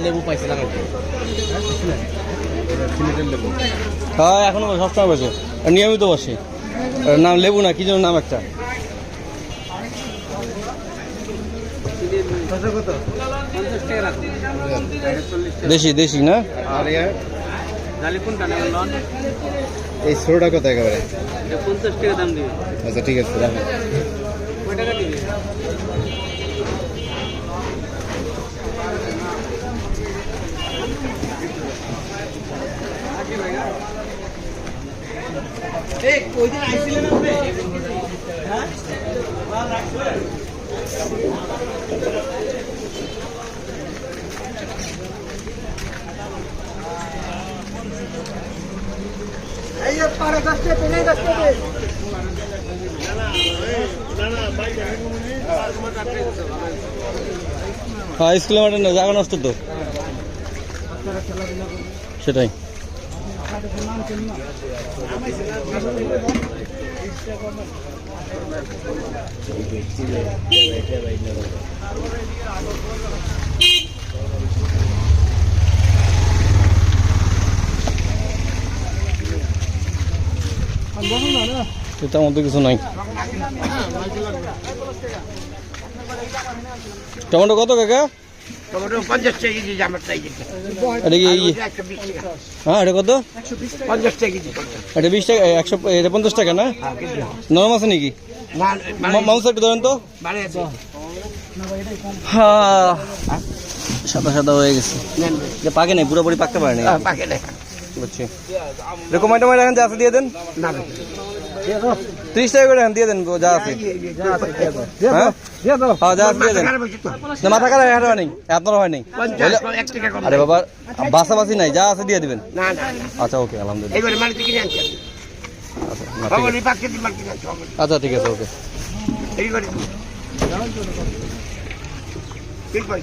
লেবু পাইছে না হ্যাঁ এখনো সবসময় বসে নিয়মিত বসে। নাম লেবু না কি যেন নাম একটা। দেশি দেশি না এই ছোটটা কত একেবারে? 50 টাকা দাম দিবে। আচ্ছা ঠিক আছে রাখেন। কয় টাকা দিবে? ওই দিন আইছিলেন আপনি? হ্যাঁ রাখছিলেন? এই যে পারে গাছতে পেলে গাছতে দে হ্যাঁ স্কুলে মাঠে না জায়গা নষ্ট তো সেটাই। এটার মধ্যে কিছু নাই। টমেটো কত কাকা? টমেটো 50 টাকা কেজি জামার চাই। এটা কি হ্যাঁ এটা কত? 50 টাকা কেজি। এটা 20 টাকা 100 এটা 50 টাকা না? নরম আছে নাকি? মাংস একটু ধরেন তো। হ্যাঁ সাদা সাদা হয়ে গেছে। পাকে নাই পুরোপুরি পাকতে পারে না। পাকে নাই বুঝছি। টমেটো টমেটো এখন যা আছে দিয়ে দেন। 30 টাকা করে এখন দিয়ে দেন যা আছে। হ্যাঁ যা আছে দিয়ে দেন। না মাথা কাটা হাট হয় নাই আপনার হয় নাই। আরে বাবা বাসাবাসি নাই যা আছে দিয়ে দিবেন। আচ্ছা ওকে আলহামদুলিল্লাহ। আচ্ছা ঠিক আছে ওকে।